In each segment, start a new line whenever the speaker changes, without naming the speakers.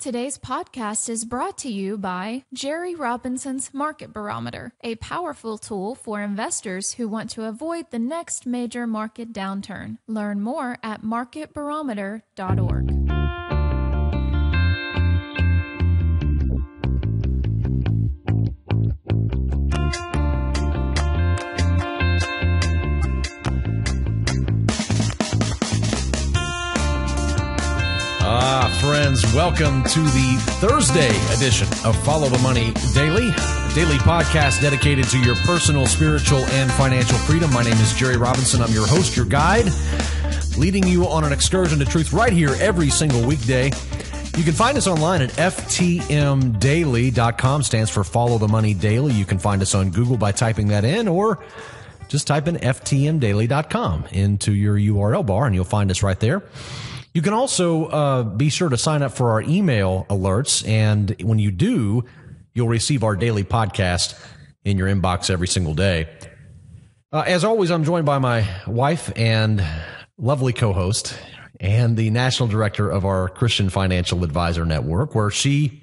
Today's podcast is brought to you by Jerry Robinson's Market Barometer, a powerful tool for investors who want to avoid the next major market downturn. Learn more at marketbarometer.org.
Friends, welcome to the Thursday edition of Follow the Money Daily, a daily podcast dedicated to your personal, spiritual, and financial freedom. My name is Jerry Robinson. I'm your host, your guide, leading you on an excursion to truth right here every single weekday. You can find us online at FTMDaily.com, stands for Follow the Money Daily. You can find us on Google by typing that in, or just type in FTMDaily.com into your URL bar, and you'll find us right there. You can also be sure to sign up for our email alerts, and when you do, you'll receive our daily podcast in your inbox every single day. As always, I'm joined by my wife and lovely co-host and the national director of our Christian Financial Advisor Network, where she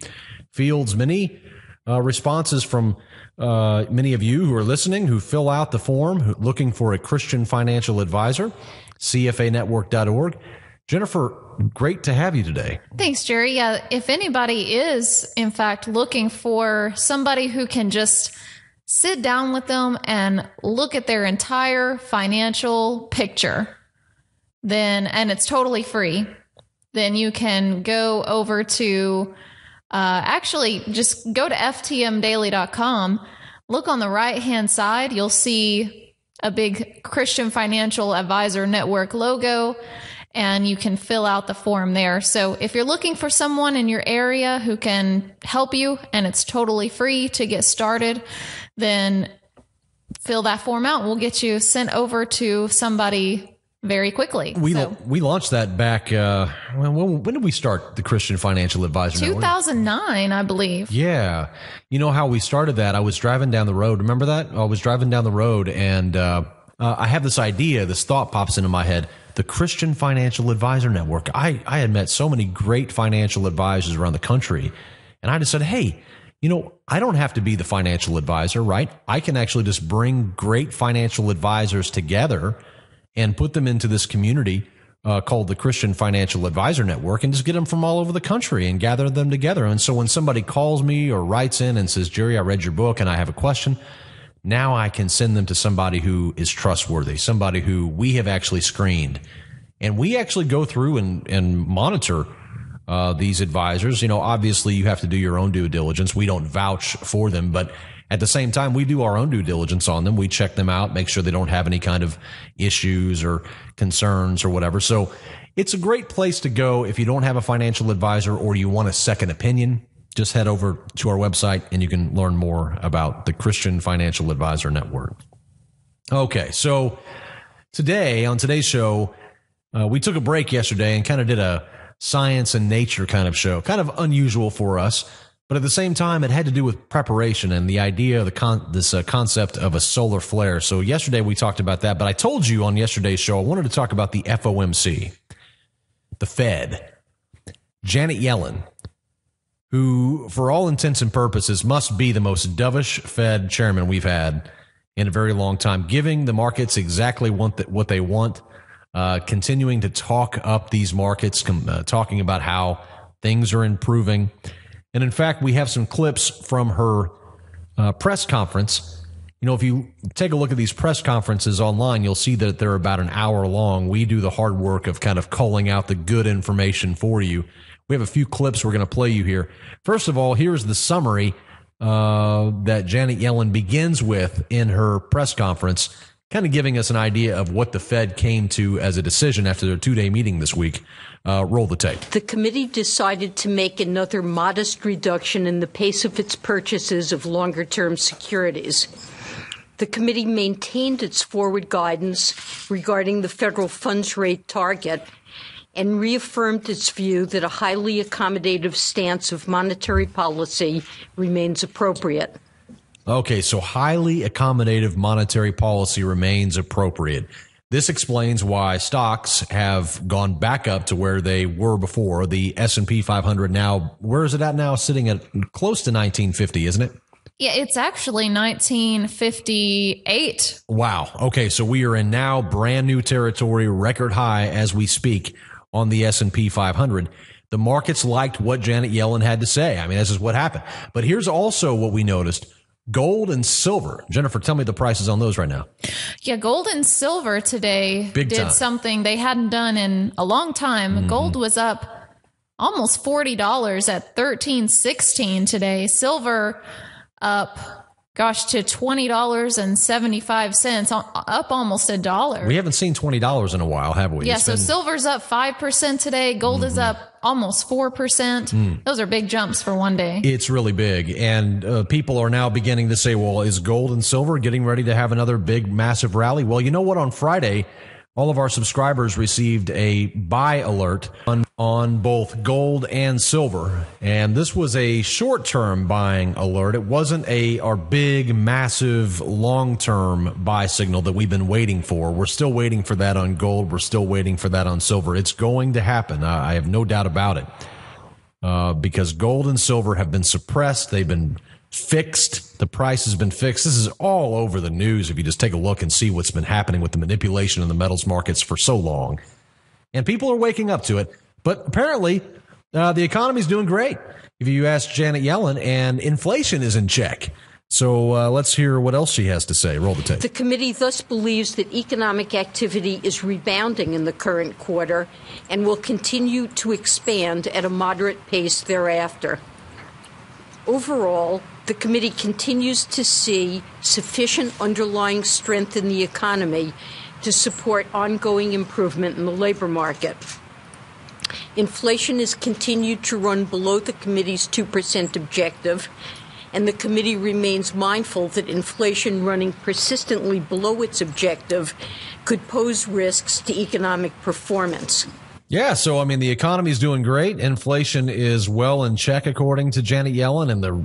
fields many responses from many of you who are listening, who fill out the form, looking for a Christian financial advisor, cfanetwork.org. Jennifer, great to have you today.
Thanks, Jerry. Yeah, if anybody is, in fact, looking for somebody who can just sit down with them and look at their entire financial picture, and it's totally free, then you can go over to, just go to ftmdaily.com, look on the right-hand side, you'll see a big Christian Financial Advisor Network logo, and you can fill out the form there. So if you're looking for someone in your area who can help you, and it's totally free to get started, then fill that form out. We'll get you sent over to somebody very quickly.
We launched that back, when did we start the Christian Financial Advisor Network?
2009, I believe.
Yeah. You know how we started that? I was driving down the road. Remember that? I was driving down the road, and I have this idea, this thought pops into my head. The Christian Financial Advisor Network. I had met so many great financial advisors around the country, and I just said, hey, I don't have to be the financial advisor, right? I can actually just bring great financial advisors together and put them into this community called the Christian Financial Advisor Network, and just get them from all over the country and gather them together. And so when somebody calls me or writes in and says, Jerry, I read your book and I have a question, now I can send them to somebody who is trustworthy, somebody who we have actually screened. And we actually go through and monitor these advisors. Obviously you have to do your own due diligence. We don't vouch for them, but at the same time, we do our own due diligence on them. We check them out, make sure they don't have any kind of issues or concerns or whatever. So it's a great place to go if you don't have a financial advisor or you want a second opinion. Just head over to our website and you can learn more about the Christian Financial Advisor Network. Okay, so on today's show, we took a break yesterday and kind of did a science and nature kind of show, kind of unusual for us, but at the same time, it had to do with preparation and the idea of this concept of a solar flare. So yesterday we talked about that, but I told you on yesterday's show I wanted to talk about the FOMC, the Fed, Janet Yellen, who, for all intents and purposes, must be the most dovish Fed chairman we've had in a very long time, giving the markets exactly what they want, continuing to talk up these markets, talking about how things are improving. And in fact, we have some clips from her press conference. If you take a look at these press conferences online, you'll see that they're about an hour long. We do the hard work of kind of culling out the good information for you. We have a few clips we're going to play you here. First of all, here's the summary that Janet Yellen begins with in her press conference, kind of giving us an idea of what the Fed came to as a decision after their two-day meeting this week. Roll the tape.
The committee decided to make another modest reduction in the pace of its purchases of longer-term securities. The committee maintained its forward guidance regarding the federal funds rate target and reaffirmed its view that a highly accommodative stance of monetary policy remains appropriate.
Okay, so highly accommodative monetary policy remains appropriate. This explains why stocks have gone back up to where they were before. The S&P 500 now, where is it at now? Sitting at close to 1950, isn't it?
Yeah, it's actually 1958.
Wow. Okay, so we are in now brand new territory, record high as we speak on the S&P 500. The markets liked what Janet Yellen had to say. I mean, this is what happened. But here's also what we noticed. Gold and silver. Jennifer, tell me the prices on those right now.
Yeah, gold and silver today did something they hadn't done in a long time. Mm-hmm. Gold was up almost $40 at $13.16 today. Silver up, to $20.75, up almost $1.
We haven't seen $20 in a while, have we?
Yeah, so silver's up 5% today. Gold is up almost 4%. Those are big jumps for one day.
It's really big. And people are now beginning to say, well, is gold and silver getting ready to have another big, massive rally? Well, you know what? On Friday, all of our subscribers received a buy alert on both gold and silver. And this was a short-term buying alert. It wasn't our big, massive, long-term buy signal that we've been waiting for. We're still waiting for that on gold. We're still waiting for that on silver. It's going to happen. I have no doubt about it. Because gold and silver have been suppressed. They've been fixed. The price has been fixed. This is all over the news if you just take a look and see what's been happening with the manipulation in the metals markets for so long. And people are waking up to it. But apparently, the economy is doing great. If you ask Janet Yellen, and inflation is in check. So let's hear what else she has to say. Roll the tape.
The committee thus believes that economic activity is rebounding in the current quarter and will continue to expand at a moderate pace thereafter. Overall, the committee continues to see sufficient underlying strength in the economy to support ongoing improvement in the labor market. Inflation has continued to run below the committee's 2% objective, and the committee remains mindful that inflation running persistently below its objective could pose risks to economic performance.
Yeah, so, I mean, the economy is doing great. Inflation is well in check, according to Janet Yellen, and the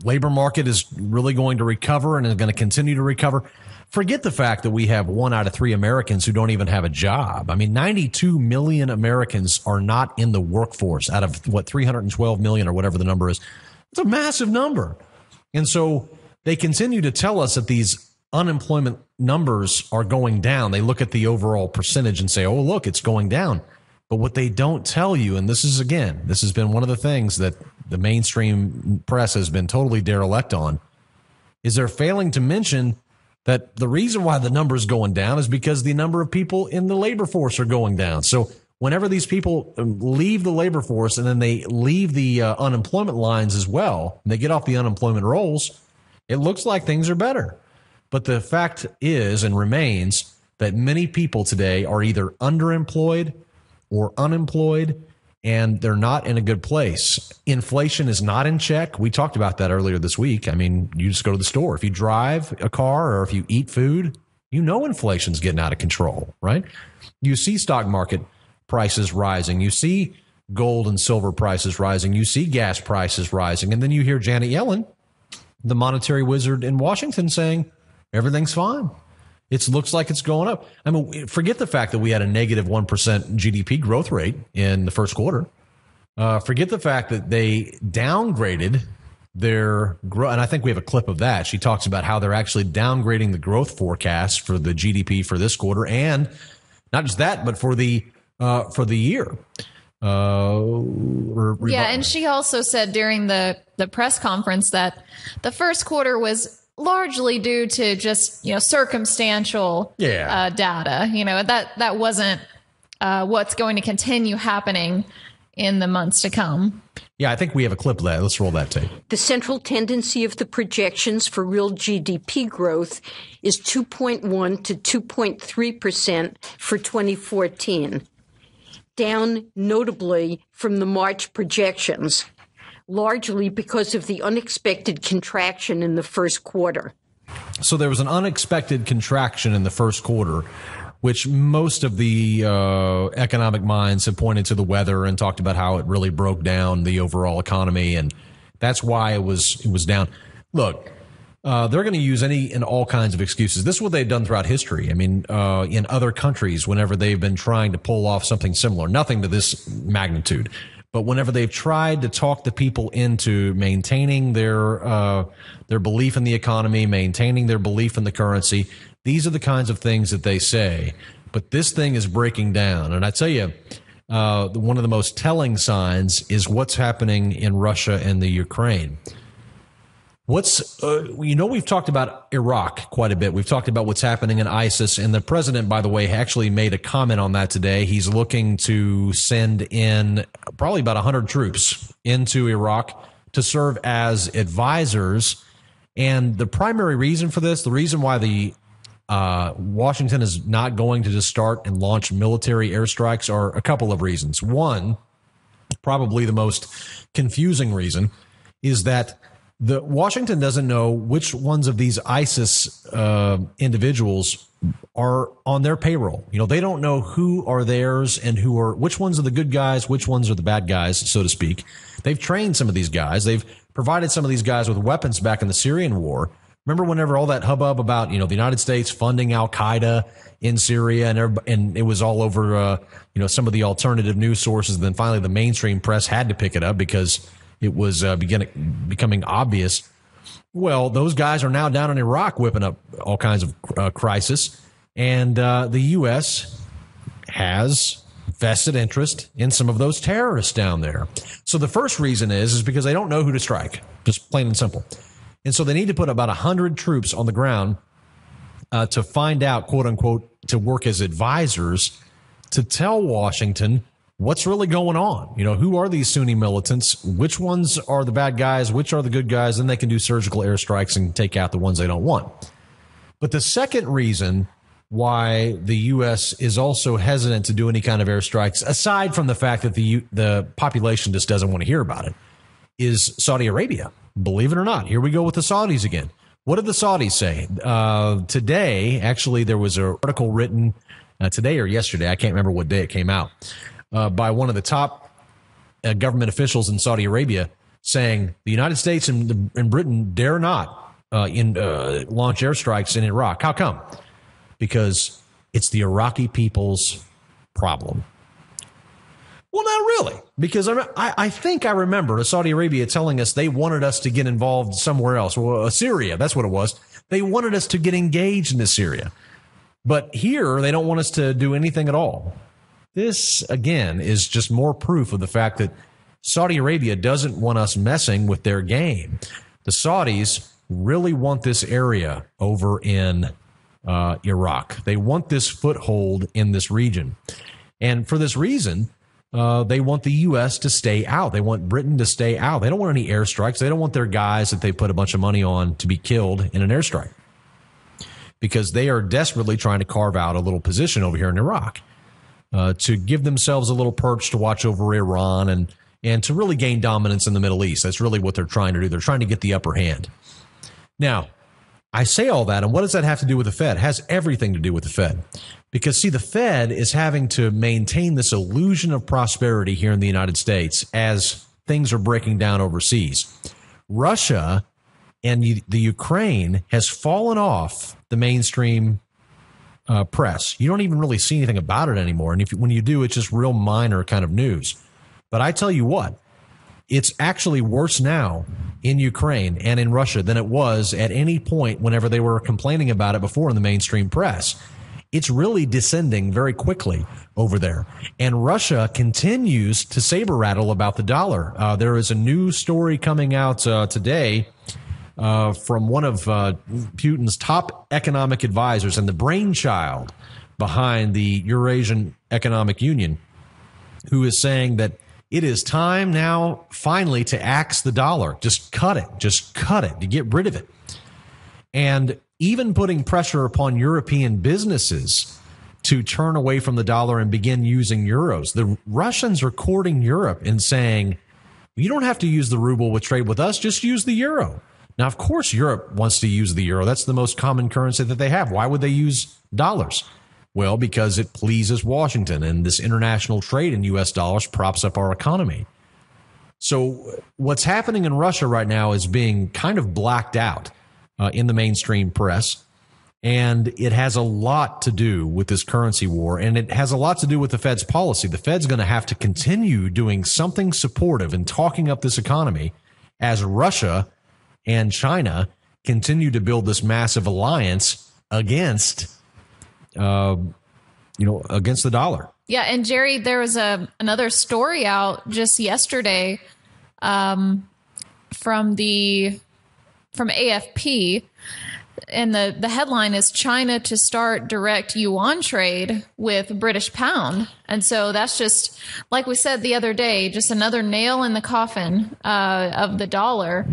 labor market is really going to recover and is going to continue to recover. Forget the fact that we have 1 out of 3 Americans who don't even have a job. I mean, 92 million Americans are not in the workforce out of, 312 million or whatever the number is. It's a massive number. And so they continue to tell us that these unemployment numbers are going down. They look at the overall percentage and say, oh, look, it's going down. But what they don't tell you, and this has been one of the things that the mainstream press has been totally derelict on, is they're failing to mention that the reason why the number is going down is because the number of people in the labor force are going down. So whenever these people leave the labor force and then they leave the unemployment lines as well, and they get off the unemployment rolls, it looks like things are better. But the fact is and remains that many people today are either underemployed or unemployed, and they're not in a good place. Inflation is not in check. We talked about that earlier this week. I mean, you just go to the store. If you drive a car or if you eat food, you know inflation's getting out of control, right? You see stock market prices rising. You see gold and silver prices rising. You see gas prices rising. And then you hear Janet Yellen, the monetary wizard in Washington, saying everything's fine. It looks like it's going up. I mean, forget the fact that we had a negative 1% GDP growth rate in the first quarter. Forget the fact that they downgraded their growth. And I think we have a clip of that. She talks about how they're actually downgrading the growth forecast for the GDP for this quarter. And not just that, but for the year.
And she also said during the press conference that the first quarter was largely due to just, circumstantial data. That wasn't what's going to continue happening in the months to come.
Yeah, I think we have a clip of that. Let's roll that tape.
The central tendency of the projections for real GDP growth is 2.1 to 2.3% for 2014, down notably from the March projections, largely because of the unexpected contraction in the first quarter.
So there was an unexpected contraction in the first quarter, which most of the economic minds have pointed to the weather and talked about how it really broke down the overall economy, and that's why it was down. Look, they're going to use any and all kinds of excuses. This is what they've done throughout history. I mean, in other countries, whenever they've been trying to pull off something similar, nothing to this magnitude, but whenever they've tried to talk the people into maintaining their belief in the economy, maintaining their belief in the currency, these are the kinds of things that they say. But this thing is breaking down. And I tell you, one of the most telling signs is what's happening in Russia and the Ukraine. We've talked about Iraq quite a bit. We've talked about what's happening in ISIS. And the president, by the way, actually made a comment on that today. He's looking to send in probably about 100 troops into Iraq to serve as advisors. And the primary reason for this, the reason why the Washington is not going to just start and launch military airstrikes are a couple of reasons. One, probably the most confusing reason, is that the Washington doesn't know which ones of these ISIS individuals are on their payroll. You know, they don't know who are theirs and which ones are the good guys, which ones are the bad guys, so to speak. They've trained some of these guys. They've provided some of these guys with weapons back in the Syrian war. Remember whenever all that hubbub about, the United States funding Al-Qaeda in Syria and it was all over, some of the alternative news sources. And then finally the mainstream press had to pick it up because it was becoming obvious. Well, those guys are now down in Iraq whipping up all kinds of crisis. And the U.S. has vested interest in some of those terrorists down there. So the first reason is because they don't know who to strike, just plain and simple. And so they need to put about 100 troops on the ground to find out, quote unquote, to work as advisors to tell Washington what's really going on. Who are these Sunni militants? Which ones are the bad guys? Which are the good guys? Then they can do surgical airstrikes and take out the ones they don't want. But the second reason why the U.S. is also hesitant to do any kind of airstrikes, aside from the fact that the population just doesn't want to hear about it, is Saudi Arabia. Believe it or not, here we go with the Saudis again. What did the Saudis say? Today, actually, there was an article written today or yesterday, I can't remember what day it came out, by one of the top government officials in Saudi Arabia saying the United States and Britain dare not launch airstrikes in Iraq. How come? Because it's the Iraqi people's problem. Well, not really, because I think I remember Saudi Arabia telling us they wanted us to get involved somewhere else. Well, Syria, that's what it was. They wanted us to get engaged in Syria. But here, they don't want us to do anything at all. This, again, is just more proof of the fact that Saudi Arabia doesn't want us messing with their game. The Saudis really want this area over in Iraq. They want this foothold in this region. And for this reason, they want the U.S. to stay out. They want Britain to stay out. They don't want any airstrikes. They don't want their guys that they put a bunch of money on to be killed in an airstrike because they are desperately trying to carve out a little position over here in Iraq to give themselves a little perch to watch over Iran and to really gain dominance in the Middle East. That's really what they're trying to do. They're trying to get the upper hand. Now, I say all that, and what does that have to do with the Fed? It has everything to do with the Fed. Because, see, the Fed is having to maintain this illusion of prosperity here in the United States as things are breaking down overseas. Russia and the Ukraine has fallen off the mainstream press. You don't even really see anything about it anymore. And when you do, it's just real minor kind of news. But I tell you what, it's actually worse now in Ukraine and in Russia than it was at any point whenever they were complaining about it before in the mainstream press. It's really descending very quickly over there. And Russia continues to saber rattle about the dollar. There is a new story coming out today from one of Putin's top economic advisors and the brainchild behind the Eurasian Economic Union, who is saying that it is time now finally to axe the dollar. Just cut it, to get rid of it. And even putting pressure upon European businesses to turn away from the dollar and begin using euros. The Russians are courting Europe and saying, you don't have to use the ruble with trade with us, just use the euro. Now, of course, Europe wants to use the euro. That's the most common currency that they have. Why would they use dollars? Well, because it pleases Washington, and this international trade in U.S. dollars props up our economy. So what's happening in Russia right now is being kind of blacked out. in the mainstream press. And it has a lot to do with this currency war, and it has a lot to do with the Fed's policy. The Fed's going to have to continue doing something supportive and talking up this economy as Russia and China continue to build this massive alliance against, against the dollar.
Yeah, and Jerry, there was another story out just yesterday from AFP. And the headline is China to start direct yuan trade with British pound. And so that's just, like we said the other day, just another nail in the coffin of the dollar,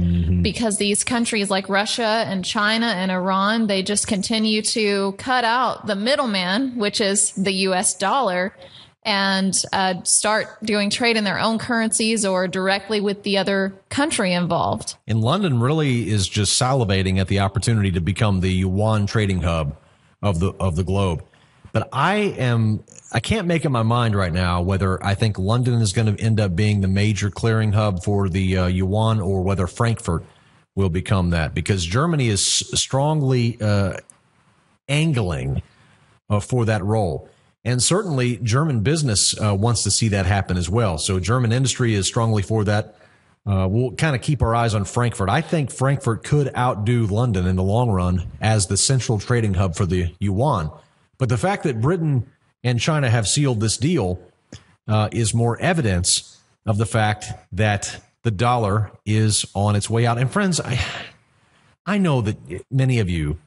because these countries like Russia and China and Iran, they just continue to cut out the middleman, which is the U.S. dollar, and start doing trade in their own currencies or directly with the other country involved.
And London really is just salivating at the opportunity to become the yuan trading hub of the globe. But I can't make up my mind right now whether I think London is going to end up being the major clearing hub for the yuan, or whether Frankfurt will become that, because Germany is strongly angling for that role. And certainly German business wants to see that happen as well. So German industry is strongly for that. We'll kind of keep our eyes on Frankfurt. I think Frankfurt could outdo London in the long run as the central trading hub for the yuan. But the fact that Britain and China have sealed this deal is more evidence of the fact that the dollar is on its way out. And friends, I know that many of you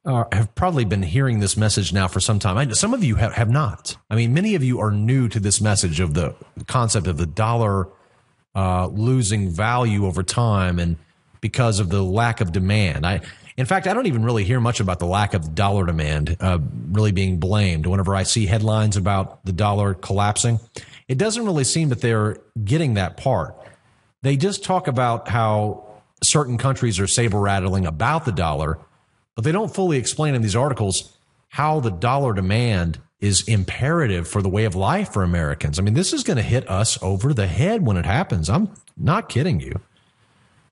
have probably been hearing this message now for some time. Some of you have not. I mean, many of you are new to this message of the concept of the dollar losing value over time, and because of the lack of demand. In fact, I don't even really hear much about the lack of dollar demand really being blamed. Whenever I see headlines about the dollar collapsing, it doesn't really seem that they're getting that part. They just talk about how certain countries are saber-rattling about the dollar, but they don't fully explain in these articles how the dollar demand is imperative for the way of life for Americans. I mean, this is going to hit us over the head when it happens. I'm not kidding you.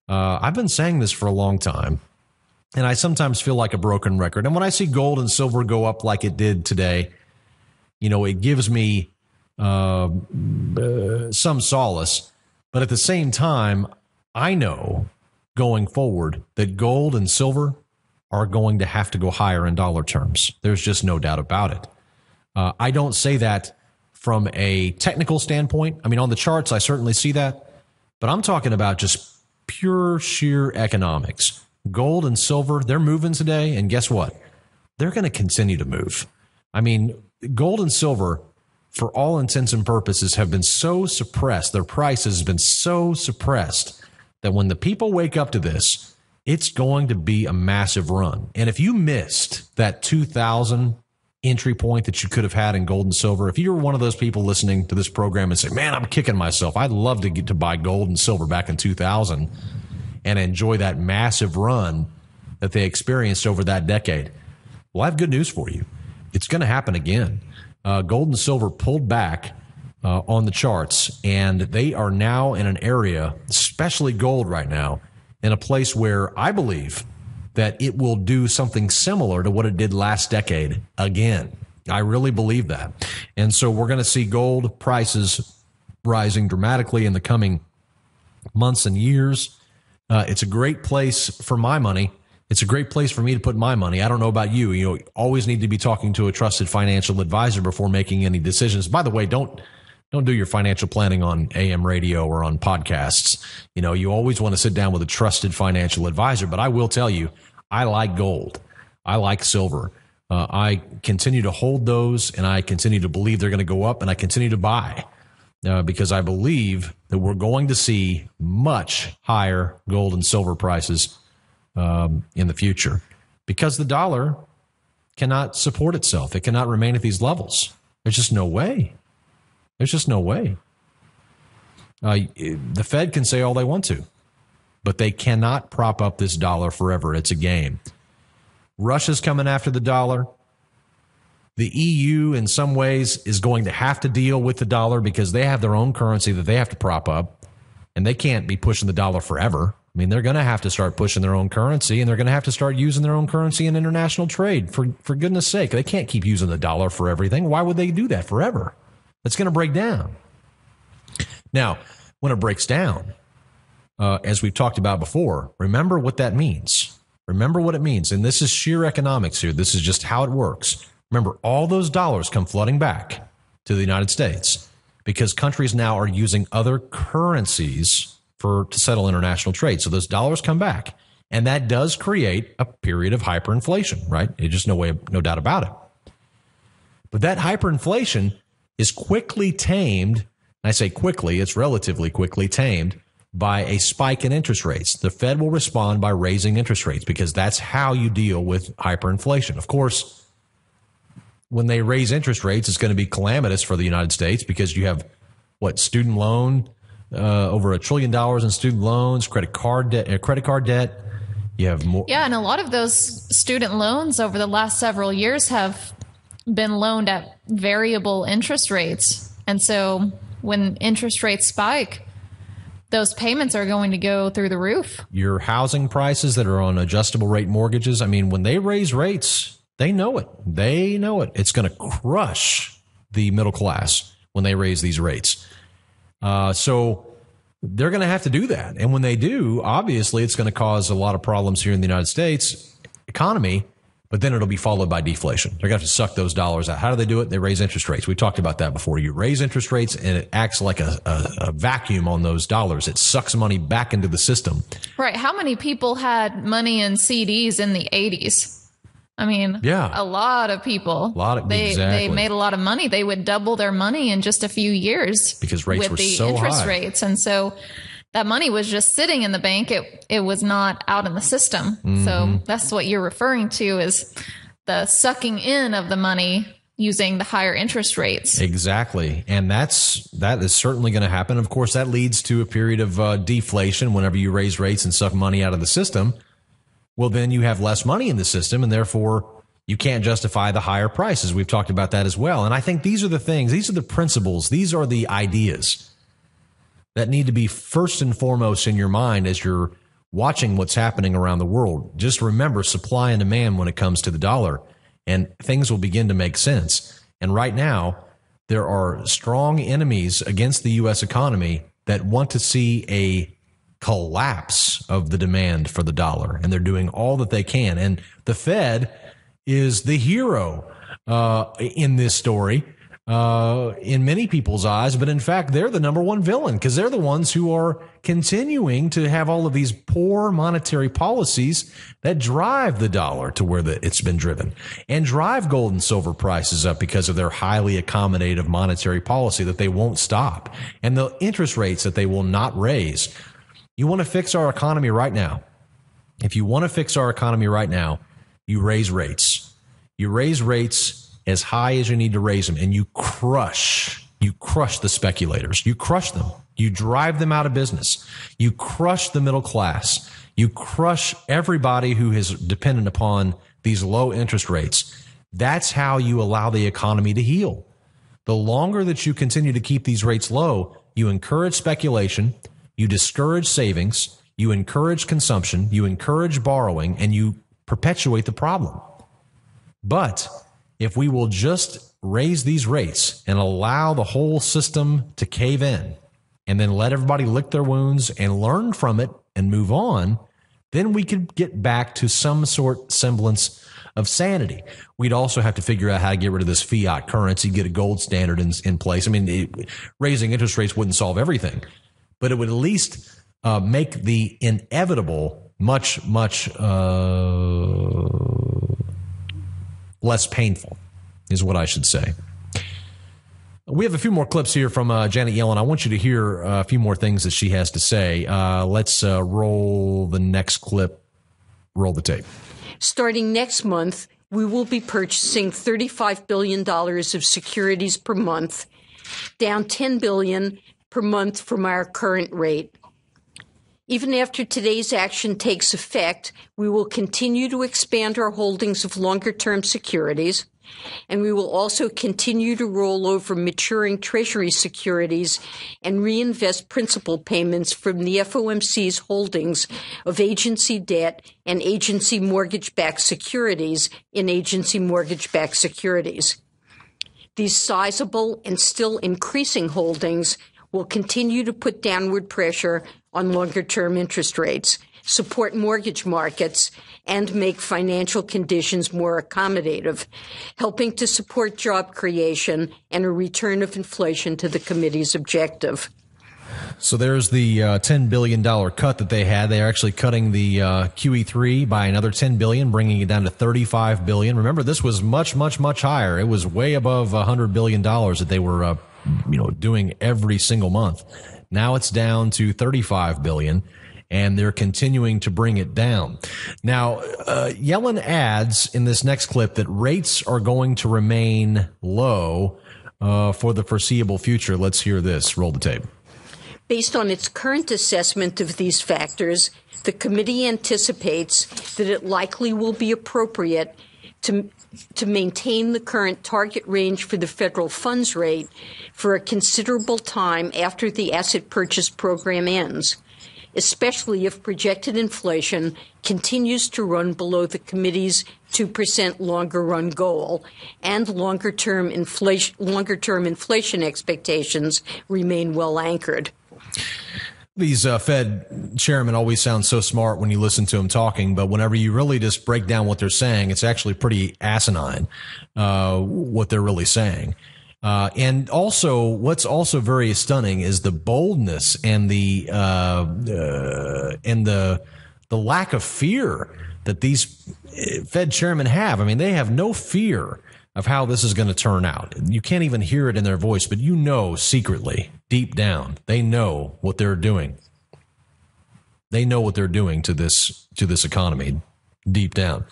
I've been saying this for a long time, and I sometimes feel like a broken record. And when I see gold and silver go up like it did today, it gives me some solace. But at the same time, I know going forward that gold and silver are going to have to go higher in dollar terms. There's just no doubt about it. I don't say that from a technical standpoint. I mean, on the charts, I certainly see that, but I'm talking about just pure, sheer economics. Gold and silver, they're moving today, and guess what? They're going to continue to move. I mean, gold and silver, for all intents and purposes, have been so suppressed. Their price has been so suppressed that when the people wake up to this, it's going to be a massive run. And if you missed that 2000 entry point that you could have had in gold and silver, if you're one of those people listening to this program and say, man, I'm kicking myself, I'd love to get to buy gold and silver back in 2000 and enjoy that massive run that they experienced over that decade. Well, I have good news for you. It's going to happen again. Gold and silver pulled back on the charts, and they are now in an area, especially gold right now, in a place where I believe that it will do something similar to what it did last decade again. I really believe that. And so we're going to see gold prices rising dramatically in the coming months and years. It's a great place for my money. It's a great place for me to put my money. I don't know about you. You always need to be talking to a trusted financial advisor before making any decisions. By the way, don't do your financial planning on AM radio or on podcasts. You always want to sit down with a trusted financial advisor. But I will tell you, I like gold. I like silver. I continue to hold those, and I continue to believe they're going to go up, and I continue to buy because I believe that we're going to see much higher gold and silver prices in the future, because the dollar cannot support itself. It cannot remain at these levels. There's just no way. There's just no way. The Fed can say all they want to, but they cannot prop up this dollar forever. It's a game. Russia's coming after the dollar. The EU, in some ways, is going to have to deal with the dollar because they have their own currency that they have to prop up, and they can't be pushing the dollar forever. I mean, they're going to have to start pushing their own currency, and they're going to have to start using their own currency in international trade. For goodness sake, they can't keep using the dollar for everything. Why would they do that forever? It's going to break down. Now, when it breaks down, as we've talked about before, remember what that means. Remember what it means. And this is sheer economics here. This is just how it works. Remember, all those dollars come flooding back to the United States because countries now are using other currencies to settle international trade. So those dollars come back. And that does create a period of hyperinflation, right? It's just no doubt about it. But that hyperinflation is quickly tamed. And I say quickly, it's relatively quickly tamed by a spike in interest rates. The Fed will respond by raising interest rates because that's how you deal with hyperinflation. Of course, when they raise interest rates, it's going to be calamitous for the United States because you have student loan, over $1 trillion in student loans, credit card debt. You have more.
Yeah, and a lot of those student loans over the last several years have been loaned at variable interest rates. And so when interest rates spike, those payments are going to go through the roof. Your
housing prices that are on adjustable rate mortgages, I mean, when they raise rates, they know it. They know it. It's going to crush the middle class when they raise these rates. So they're going to have to do that. And when they do, obviously, it's going to cause a lot of problems here in the United States economy, but then it'll be followed by deflation. They're going to have to suck those dollars out. How do they do it? They raise interest rates. We talked about that before. You raise interest rates and it acts like a vacuum on those dollars. It sucks money back into the system.
Right. How many people had money in CDs in the 80s? I mean,
yeah,
a lot of people.
Exactly.
They made a lot of money. They would double their money in just a few years
because rates were so high.
With the interest rates. And so that money was just sitting in the bank. It was not out in the system. Mm-hmm. So that's what you're referring to is the sucking in of the money using the higher interest rates.
Exactly. And that is certainly going to happen. Of course, that leads to a period of deflation whenever you raise rates and suck money out of the system. Well, then you have less money in the system, and therefore you can't justify the higher prices. We've talked about that as well. And I think these are the things, these are the principles, these are the ideas that need to be first and foremost in your mind as you're watching what's happening around the world. Just remember supply and demand when it comes to the dollar, and things will begin to make sense. And right now, there are strong enemies against the U.S. economy that want to see a collapse of the demand for the dollar, and they're doing all that they can. And the Fed is the hero in this story in many people's eyes, but in fact, they're the number one villain because they're the ones who are continuing to have all of these poor monetary policies that drive the dollar to where it's been driven and drive gold and silver prices up because of their highly accommodative monetary policy that they won't stop and the interest rates that they will not raise. You want to fix our economy right now. If you want to fix our economy right now, you raise rates. You raise rates as high as you need to raise them, and you crush the speculators. You crush them. You drive them out of business. You crush the middle class. You crush everybody who is dependent upon these low interest rates. That's how you allow the economy to heal. The longer that you continue to keep these rates low, you encourage speculation, you discourage savings, you encourage consumption, you encourage borrowing, and you perpetuate the problem. But if we will just raise these rates and allow the whole system to cave in and then let everybody lick their wounds and learn from it and move on, then we could get back to some semblance of sanity. We'd also have to figure out how to get rid of this fiat currency, get a gold standard in place. I mean, raising interest rates wouldn't solve everything, but it would at least make the inevitable much less painful, is what I should say. We have a few more clips here from Janet Yellen. I want you to hear a few more things that she has to say. Let's roll the next clip. Roll the tape.
Starting next month, we will be purchasing $35 billion of securities per month, down $10 billion per month from our current rate. Even after today's action takes effect, we will continue to expand our holdings of longer-term securities, and we will also continue to roll over maturing Treasury securities and reinvest principal payments from the FOMC's holdings of agency debt and agency mortgage-backed securities in agency mortgage-backed securities. These sizable and still increasing holdings will continue to put downward pressure on longer-term interest rates, support mortgage markets, and make financial conditions more accommodative, helping to support job creation and a return of inflation to the committee's objective.
So there's the $10 billion cut that they had. They're actually cutting the QE3 by another $10 billion, bringing it down to $35 billion. Remember, this was much, much, much higher. It was way above $100 billion that they were doing every single month. Now it's down to $35 billion, and they're continuing to bring it down. Now, Yellen adds in this next clip that rates are going to remain low for the foreseeable future. Let's hear this. Roll the tape.
Based on its current assessment of these factors, the committee anticipates that it likely will be appropriate to maintain the current target range for the federal funds rate for a considerable time after the asset purchase program ends, especially if projected inflation continues to run below the committee's 2% longer-run goal and longer-term inflation expectations remain well anchored.
These Fed chairmen always sound so smart when you listen to them talking, but whenever you really just break down what they're saying, it's actually pretty asinine what they're really saying. And also, what's also very stunning is the boldness and the lack of fear that these Fed chairmen have. I mean, they have no fear of how this is going to turn out. You can't even hear it in their voice, but you know secretly, deep down, they know what they're doing. They know what they're doing to this economy deep down.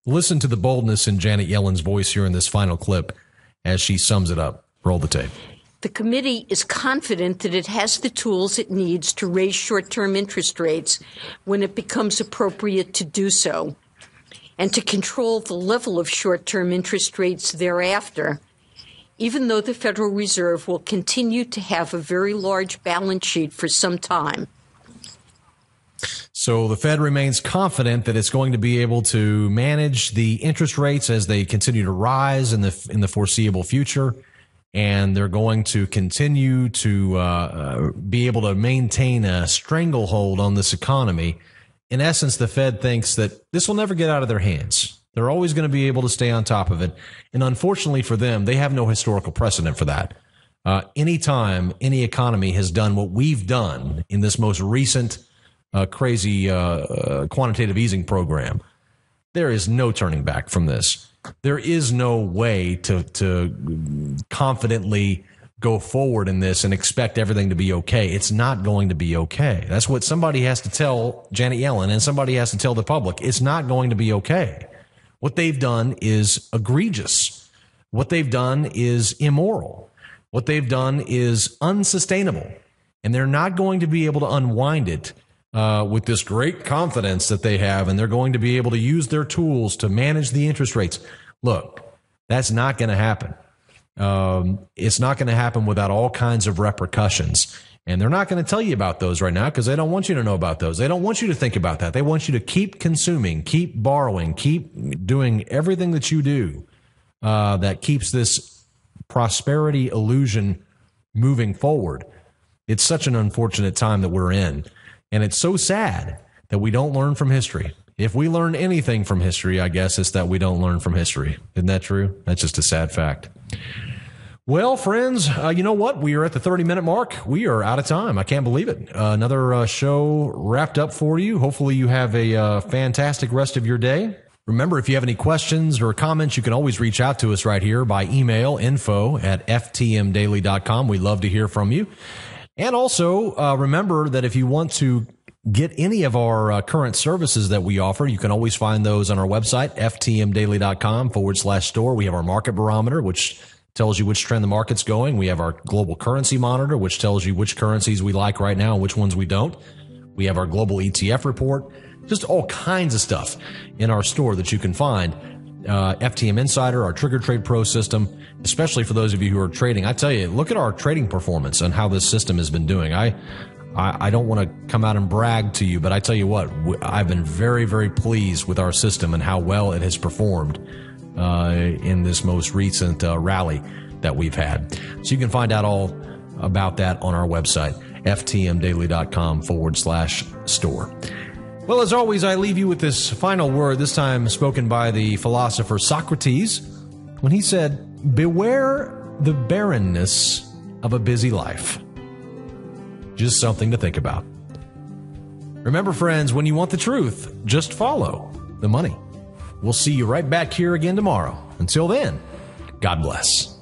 Listen to the boldness in Janet Yellen's voice here in this final clip as she sums it up. Roll the tape.
The committee is confident that it has the tools it needs to raise short-term interest rates when it becomes appropriate to do so, and to control the level of short-term interest rates thereafter, even though the Federal Reserve will continue to have a very large balance sheet for some time.
So the Fed remains confident that it's going to be able to manage the interest rates as they continue to rise in the foreseeable future, and they're going to continue to be able to maintain a stranglehold on this economy. In essence, the Fed thinks that this will never get out of their hands. They're always going to be able to stay on top of it. And unfortunately for them, they have no historical precedent for that. Anytime any economy has done what we've done in this most recent crazy quantitative easing program, there is no turning back from this. There is no way to confidently go forward in this and expect everything to be okay. It's not going to be okay. That's what somebody has to tell Janet Yellen, and somebody has to tell the public. It's not going to be okay. What they've done is egregious. What they've done is immoral. What they've done is unsustainable. And they're not going to be able to unwind it with this great confidence that they have, and they're going to be able to use their tools to manage the interest rates. Look, that's not going to happen. It's not going to happen without all kinds of repercussions. And they're not going to tell you about those right now because they don't want you to know about those. They don't want you to think about that. They want you to keep consuming, keep borrowing, keep doing everything that you do that keeps this prosperity illusion moving forward. It's such an unfortunate time that we're in. And it's so sad that we don't learn from history. If we learn anything from history, I guess it's that we don't learn from history. Isn't that true? That's just a sad fact. Well, friends, you know what? We are at the 30-minute mark. We are out of time. I can't believe it. Another show wrapped up for you. Hopefully you have a fantastic rest of your day. Remember, if you have any questions or comments, you can always reach out to us right here by email, info@ftmdaily.com. We'd love to hear from you. And also, remember that if you want to get any of our current services that we offer, you can always find those on our website, ftmdaily.com/store. We have our market barometer, which tells you which trend the market's going. We have our global currency monitor, which tells you which currencies we like right now and which ones we don't. We have our global ETF report, just all kinds of stuff in our store that you can find. FTM Insider, our Trigger Trade Pro system, especially for those of you who are trading. I tell you, look at our trading performance and how this system has been doing. I don't want to come out and brag to you, but I tell you what, I've been very, very pleased with our system and how well it has performed in this most recent rally that we've had. So you can find out all about that on our website, ftmdaily.com/store. Well, as always, I leave you with this final word, this time spoken by the philosopher Socrates, when he said, "Beware the barrenness of a busy life." Just something to think about. Remember, friends, when you want the truth, just follow the money. We'll see you right back here again tomorrow. Until then, God bless.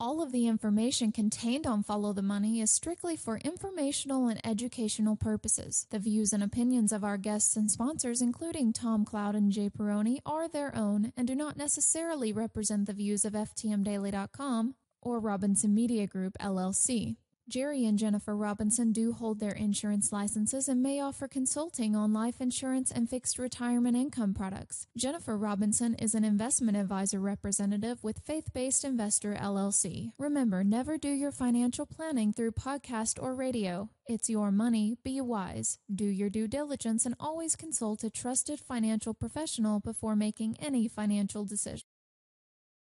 All of the information contained on Follow the Money is strictly for informational and educational purposes. The views and opinions of our guests and sponsors, including Tom Cloud and Jay Peroni, are their own and do not necessarily represent the views of FTMDaily.com or Robinson Media Group, LLC. Jerry and Jennifer Robinson do hold their insurance licenses and may offer consulting on life insurance and fixed retirement income products. Jennifer Robinson is an investment advisor representative with Faith-Based Investor, LLC. Remember, never do your financial planning through podcast or radio. It's your money. Be wise. Do your due diligence and always consult a trusted financial professional before making any financial decision.